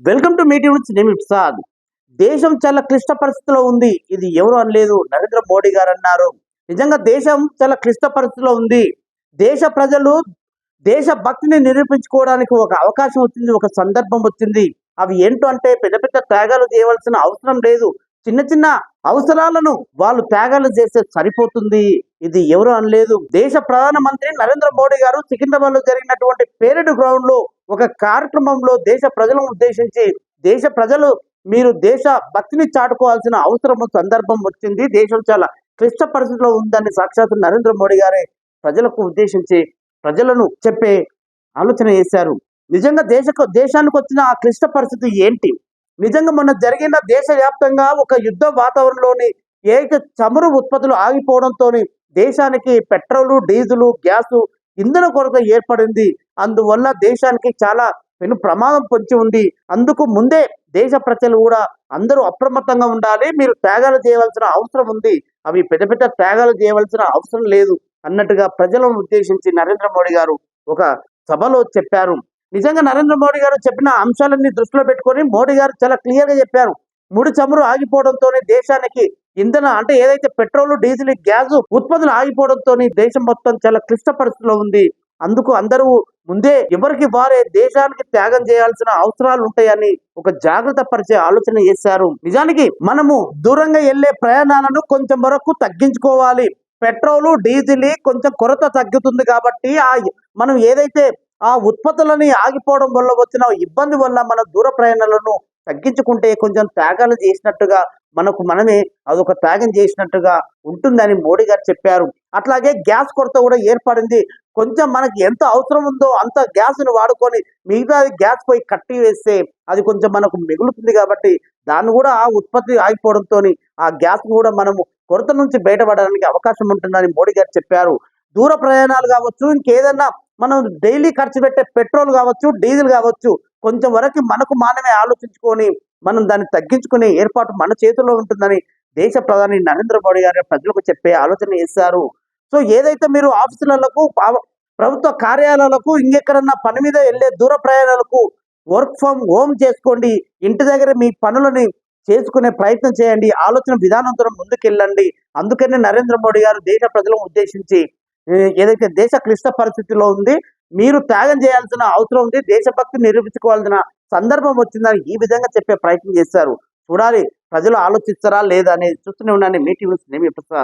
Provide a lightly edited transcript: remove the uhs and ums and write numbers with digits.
Welcome to meeting నుంచి నేను ప్రసాద్. దేశం చాలా క్లిష్ట పరిస్థితిలో ఉంది. ఇది ఎవరు అనలేదు, నరేంద్ర మోడీ గారు అన్నారు. నిజంగా దేశం చాలా క్లిష్ట పరిస్థితిలో ఉంది. దేశ ప్రజలు దేశ భక్తిని నిరూపించుకోవడానికి ఒక అవకాశం వచ్చింది, ఒక సందర్భం వచ్చింది. అవి ఏంటో అంటే పెద్ద పెద్ద త్యాగాలు చేయవలసిన అవసరం లేదు. చిన్న చిన్న అవసరాలను వాళ్ళు త్యాగాలు చేస్తే సరిపోతుంది. ఇది ఎవరు అనలేదు. దేశ ప్రధానమంత్రి నరేంద్ర మోడీ గారు సికింద్రాబాద్ లో జరిగినటువంటి పేరెడ్ గ్రౌండ్ లో ఒక కార్యక్రమంలో దేశ ప్రజలను ఉద్దేశించి, దేశ ప్రజలు మీరు దేశ భక్తిని చాటుకోవాల్సిన అవసరం సందర్భం వచ్చింది, దేశం చాలా క్లిష్ట పరిస్థితిలో ఉందని సాక్షాత్ నరేంద్ర మోడీ గారే ప్రజలకు ఉద్దేశించి ప్రజలను చెప్పే ఆలోచన చేశారు. నిజంగా దేశానికి వచ్చిన ఆ క్లిష్ట పరిస్థితి ఏంటి? నిజంగా మొన్న జరిగిన దేశవ్యాప్తంగా ఒక యుద్ధ వాతావరణంలోని ఏక చమురు ఉత్పత్తులు ఆగిపోవడంతో దేశానికి పెట్రోలు, డీజిల్, గ్యాసు, ఇంధన కొరత ఏర్పడింది. అందువల్ల దేశానికి చాలా పెను ప్రమాదం పొంచి ఉంది. అందుకు ముందే దేశ ప్రజలు కూడా అందరూ అప్రమత్తంగా ఉండాలి. మీరు త్యాగాలు చేయవలసిన అవసరం ఉంది. అవి పెద్ద పెద్ద త్యాగాలు చేయవలసిన అవసరం లేదు అన్నట్టుగా ప్రజలను ఉద్దేశించి నరేంద్ర మోడీ గారు ఒక సభలో చెప్పారు. నిజంగా నరేంద్ర మోడీ గారు చెప్పిన అంశాలన్నీ దృష్టిలో పెట్టుకొని మోడీ గారు చాలా క్లియర్ గా చెప్పారు. ముడి చమురు ఆగిపోవడంతోనే దేశానికి ఇంధన అంటే ఏదైతే పెట్రోల్, డీజిల్, గ్యాస్ ఉత్పత్తులు ఆగిపోవడంతో దేశం మొత్తం చాలా క్లిష్ట పరిస్థితిలో ఉంది. అందుకు అందరూ ముందే ఎవరికి వారే దేశానికి త్యాగం చేయాల్సిన అవసరాలు ఉంటాయని ఒక జాగ్రత్త పరిచే ఆలోచన చేశారు. నిజానికి మనము దూరంగా వెళ్లే ప్రయాణాలను కొంచెం వరకు తగ్గించుకోవాలి. పెట్రోలు, డీజిల్ కొంచెం కొరత తగ్గుతుంది కాబట్టి మనం ఏదైతే ఆ ఉత్పత్తులని ఆగిపోవడం వల్ల వచ్చిన ఇబ్బంది వల్ల మన దూర ప్రయాణాలను తగ్గించుకుంటే కొంచెం త్యాగాలు చేసినట్టుగా మనమే అదొక త్యాగం చేసినట్టుగా ఉంటుందని మోడీ గారు చెప్పారు. అట్లాగే గ్యాస్ కొరత కూడా ఏర్పడింది. కొంచెం మనకి ఎంత అవసరం ఉందో అంత గ్యాస్ను వాడుకొని మిగతా గ్యాస్ పోయి కట్టి వేస్తే అది కొంచెం మనకు మిగులుతుంది. కాబట్టి దాన్ని కూడా ఆ ఉత్పత్తి ఆగిపోవడంతో ఆ గ్యాస్ కూడా మనము కొరత నుంచి బయటపడడానికి అవకాశం ఉంటుందని మోడీ గారు చెప్పారు. దూర ప్రయాణాలు కావచ్చు, ఇంకేదన్నా మనం డైలీ ఖర్చు పెట్టే పెట్రోల్ కావచ్చు, డీజిల్ కావచ్చు, కొంచెం వరకు మనమే ఆలోచించుకొని మనం దాన్ని తగ్గించుకునే ఏర్పాటు మన చేతుల్లో ఉంటుందని దేశ ప్రధాని నరేంద్ర మోడీ గారు ప్రజలకు చెప్పే ఆలోచన చేశారు. సో ఏదైతే మీరు ఆఫీసులకు, ప్రభుత్వ కార్యాలయాలకు, ఇంకెక్కడన్నా పని మీద వెళ్ళే దూర ప్రయాణాలకు వర్క్ ఫ్రమ్ హోమ్ చేసుకోండి. ఇంటి దగ్గర మీ పనులని చేసుకునే ప్రయత్నం చేయండి. ఆలోచన విధానంతో ముందుకెళ్ళండి. అందుకనే నరేంద్ర మోడీ గారు దేశ ప్రజలను ఉద్దేశించి ఏదైతే దేశ క్లిష్ట పరిస్థితిలో ఉంది, మీరు త్యాగం చేయాల్సిన అవసరం ఉంది, దేశభక్తి నిరూపించుకోవాల్సిన సందర్భం వచ్చిందని ఈ విధంగా చెప్పే ప్రయత్నం చేశారు. చూడాలి ప్రజలు ఆలోచిస్తారా లేదా అనేది. చూస్తూనే ఉన్నాను మీ టీవీ ప్రసాద్.